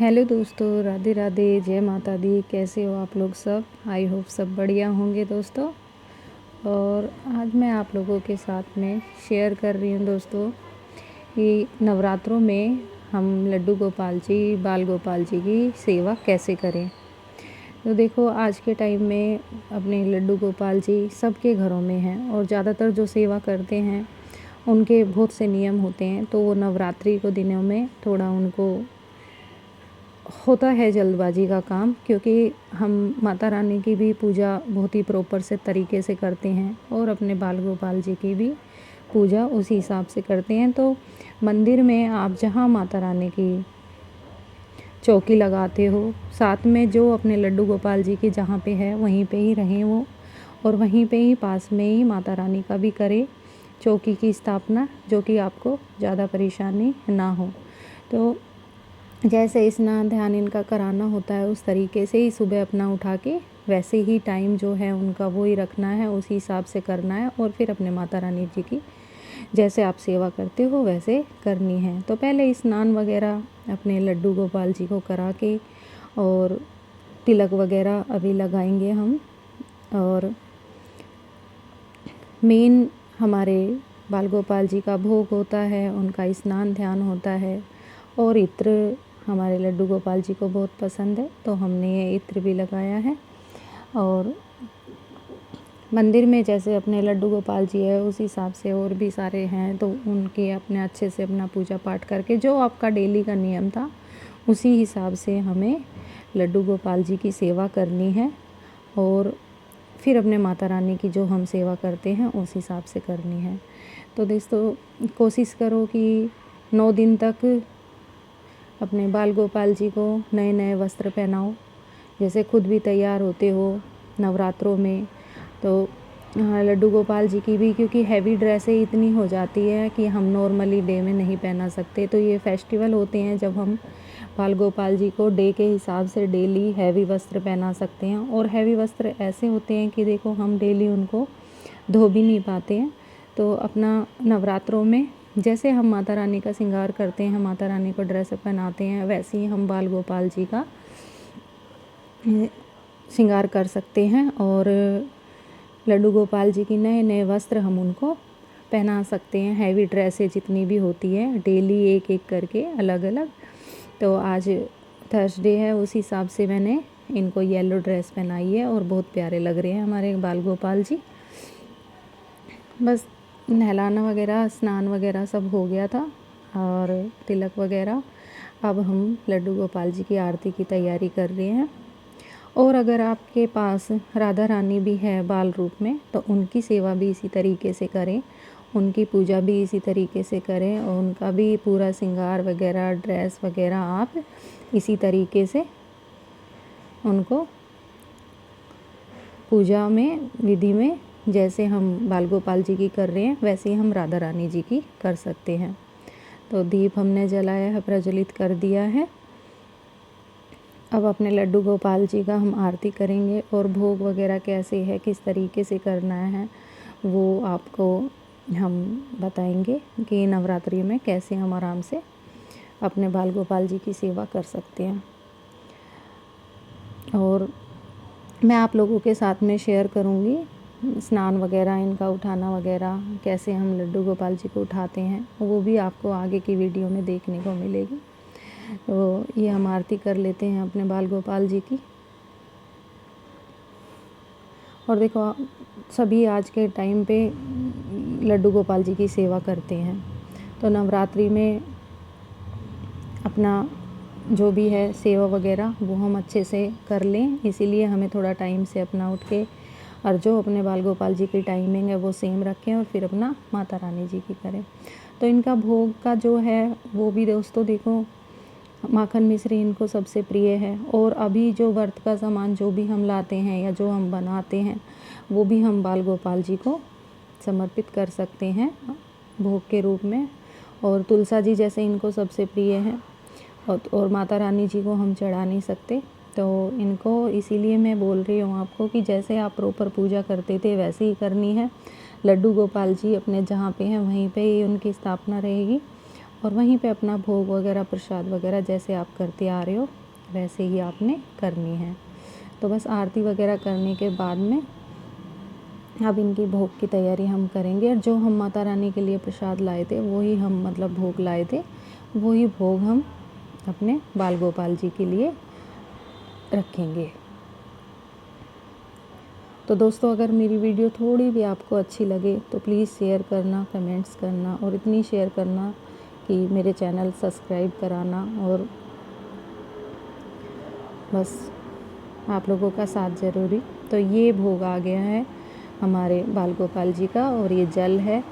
Hello दोस्तों, राधे राधे, जय माता दी। कैसे हो आप लोग सब? आई होप सब बढ़िया होंगे दोस्तों। और आज मैं आप लोगों के साथ में शेयर कर रही हूँ दोस्तों कि नवरात्रों में हम लड्डू गोपाल जी, बाल गोपाल जी की सेवा कैसे करें। तो देखो, आज के टाइम में अपने लड्डू गोपाल जी सबके घरों में हैं और ज़्यादातर जो सेवा करते हैं उनके बहुत से नियम होते हैं। तो वो नवरात्रि को दिनों में थोड़ा उनको होता है जल्दबाजी का काम, क्योंकि हम माता रानी की भी पूजा बहुत ही प्रॉपर से तरीके से करते हैं और अपने बाल गोपाल जी की भी पूजा उसी हिसाब से करते हैं। तो मंदिर में आप जहाँ माता रानी की चौकी लगाते हो, साथ में जो अपने लड्डू गोपाल जी की जहाँ पे है वहीं पे ही रहें वो, और वहीं पे ही पास में ही माता रानी का भी करें चौकी की स्थापना, जो कि आपको ज़्यादा परेशानी ना हो। तो जैसे स्नान ध्यान इनका कराना होता है उस तरीके से ही सुबह अपना उठा के वैसे ही टाइम जो है उनका वो ही रखना है, उसी हिसाब से करना है। और फिर अपने माता रानी जी की जैसे आप सेवा करते हो वैसे करनी है। तो पहले स्नान वगैरह अपने लड्डू गोपाल जी को करा के और तिलक वगैरह अभी लगाएंगे हम। और मेन हमारे बाल गोपाल जी का भोग होता है, उनका स्नान ध्यान होता है। और इत्र हमारे लड्डू गोपाल जी को बहुत पसंद है, तो हमने ये इत्र भी लगाया है। और मंदिर में जैसे अपने लड्डू गोपाल जी है उस हिसाब से और भी सारे हैं, तो उनके अपने अच्छे से अपना पूजा पाठ करके जो आपका डेली का नियम था उसी हिसाब से हमें लड्डू गोपाल जी की सेवा करनी है। और फिर अपने माता रानी की जो हम सेवा करते हैं उस हिसाब से करनी है। तो दोस्तों, कोशिश करो कि 9 दिन तक अपने बाल गोपाल जी को नए नए वस्त्र पहनाओ। जैसे खुद भी तैयार होते हो नवरात्रों में, तो लड्डू गोपाल जी की भी, क्योंकि हैवी ड्रेसें इतनी हो जाती है कि हम नॉर्मली डे में नहीं पहना सकते। तो ये फेस्टिवल होते हैं जब हम बाल गोपाल जी को डे के हिसाब से डेली हैवी वस्त्र पहना सकते हैं। और हैवी वस्त्र ऐसे होते हैं कि देखो हम डेली उनको धो भी नहीं पाते हैं। तो अपना नवरात्रों में जैसे हम माता रानी का श्रृंगार करते हैं, माता रानी को ड्रेस पहनाते हैं, वैसे ही हम बाल गोपाल जी का श्रृंगार कर सकते हैं। और लड्डू गोपाल जी की नए नए वस्त्र हम उनको पहना सकते हैं। हैवी ड्रेसें जितनी भी होती है डेली एक एक करके अलग अलग। तो आज थर्सडे है, उस हिसाब से मैंने इनको येलो ड्रेस पहनाई है और बहुत प्यारे लग रहे हैं हमारे बाल गोपाल जी। बस नहलाना वगैरह, स्नान वगैरह सब हो गया था और तिलक वगैरह। अब हम लड्डू गोपाल जी की आरती की तैयारी कर रहे हैं। और अगर आपके पास राधा रानी भी है बाल रूप में, तो उनकी सेवा भी इसी तरीके से करें, उनकी पूजा भी इसी तरीके से करें और उनका भी पूरा श्रृंगार वगैरह, ड्रेस वगैरह आप इसी तरीके से उनको पूजा में, विधि में, जैसे हम बाल गोपाल जी की कर रहे हैं वैसे ही हम राधा रानी जी की कर सकते हैं। तो दीप हमने जलाया है, प्रज्वलित कर दिया है। अब अपने लड्डू गोपाल जी का हम आरती करेंगे और भोग वगैरह कैसे है, किस तरीके से करना है, वो आपको हम बताएंगे कि नवरात्रि में कैसे हम आराम से अपने बाल गोपाल जी की सेवा कर सकते हैं। और मैं आप लोगों के साथ में शेयर करूंगी स्नान वगैरह, इनका उठाना वगैरह, कैसे हम लड्डू गोपाल जी को उठाते हैं, वो भी आपको आगे की वीडियो में देखने को मिलेगी। तो ये हम आरती कर लेते हैं अपने बाल गोपाल जी की। और देखो, सभी आज के टाइम पे लड्डू गोपाल जी की सेवा करते हैं। तो नवरात्रि में अपना जो भी है सेवा वगैरह वो हम अच्छे से कर लें, इसीलिए हमें थोड़ा टाइम से अपना उठ के और जो अपने बाल गोपाल जी की टाइमिंग है वो सेम रखें और फिर अपना माता रानी जी की करें। तो इनका भोग का जो है वो भी दोस्तों देखो, माखन मिश्री इनको सबसे प्रिय है। और अभी जो व्रत का सामान जो भी हम लाते हैं या जो हम बनाते हैं वो भी हम बाल गोपाल जी को समर्पित कर सकते हैं भोग के रूप में। और तुलसा जी जैसे इनको सबसे प्रिय है, और माता रानी जी को हम चढ़ा नहीं सकते। तो इनको इसीलिए मैं बोल रही हूँ आपको कि जैसे आप प्रॉपर पूजा करते थे वैसे ही करनी है। लड्डू गोपाल जी अपने जहाँ पे हैं वहीं पे ही उनकी स्थापना रहेगी। और वहीं पे अपना भोग वगैरह प्रसाद वगैरह जैसे आप करते आ रहे हो वैसे ही आपने करनी है। तो बस आरती वगैरह करने के बाद में अब इनकी भोग की तैयारी हम करेंगे। और जो हम माता रानी के लिए प्रसाद लाए थे वही हम मतलब भोग लाए थे, वही भोग हम अपने बाल गोपाल जी के लिए रखेंगे। तो दोस्तों अगर मेरी वीडियो थोड़ी भी आपको अच्छी लगे तो प्लीज़ शेयर करना, कमेंट्स करना और इतनी शेयर करना कि मेरे चैनल सब्सक्राइब कराना। और बस आप लोगों का साथ ज़रूरी। तो ये भोग आ गया है हमारे बाल गोपाल जी का, और ये जल है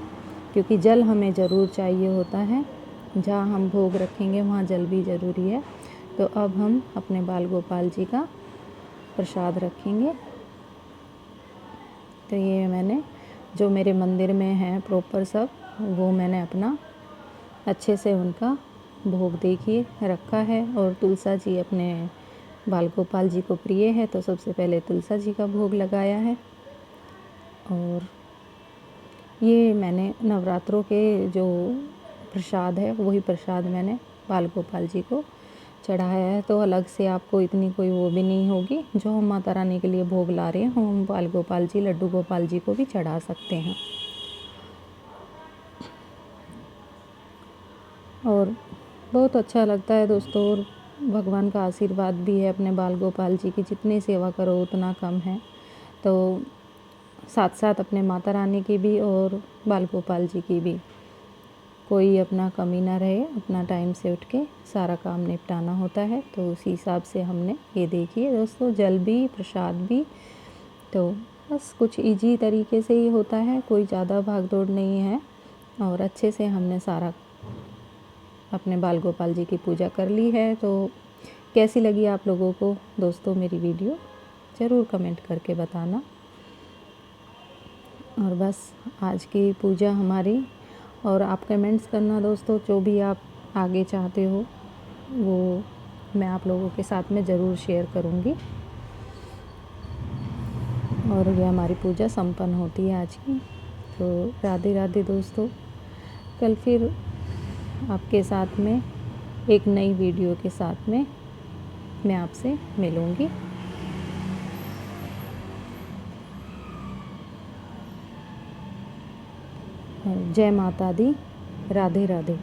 क्योंकि जल हमें ज़रूर चाहिए होता है। जहाँ हम भोग रखेंगे वहाँ जल भी ज़रूरी है। तो अब हम अपने बाल गोपाल जी का प्रसाद रखेंगे। तो ये मैंने जो मेरे मंदिर में है प्रॉपर सब वो मैंने अपना अच्छे से उनका भोग देखिए रखा है। और तुलसा जी अपने बाल गोपाल जी को प्रिय है तो सबसे पहले तुलसा जी का भोग लगाया है। और ये मैंने नवरात्रों के जो प्रसाद है वही प्रसाद मैंने बाल गोपाल जी को चढ़ाया है। तो अलग से आपको इतनी कोई वो भी नहीं होगी। जो हम माता रानी के लिए भोग ला रहे हैं हम बाल गोपाल जी, लड्डू गोपाल जी को भी चढ़ा सकते हैं। और बहुत अच्छा लगता है दोस्तों, और भगवान का आशीर्वाद भी है अपने बाल गोपाल जी की, जितनी सेवा करो उतना कम है। तो साथ साथ अपने माता रानी की भी और बाल गोपाल जी की भी कोई अपना कमी ना रहे। अपना टाइम से उठ के सारा काम निपटाना होता है। तो उसी हिसाब से हमने ये देखिए दोस्तों, जल भी प्रसाद भी, तो बस कुछ इजी तरीके से ही होता है, कोई ज़्यादा भाग दौड़ नहीं है। और अच्छे से हमने सारा अपने बाल गोपाल जी की पूजा कर ली है। तो कैसी लगी आप लोगों को दोस्तों मेरी वीडियो, ज़रूर कमेंट करके बताना। और बस आज की पूजा हमारी, और आप कमेंट्स करना दोस्तों, जो भी आप आगे चाहते हो वो मैं आप लोगों के साथ में ज़रूर शेयर करूँगी। और ये हमारी पूजा संपन्न होती है आज की। तो राधे राधे दोस्तों, कल फिर आपके साथ में एक नई वीडियो के साथ में मैं आपसे मिलूँगी। जय माता दी, राधे राधे।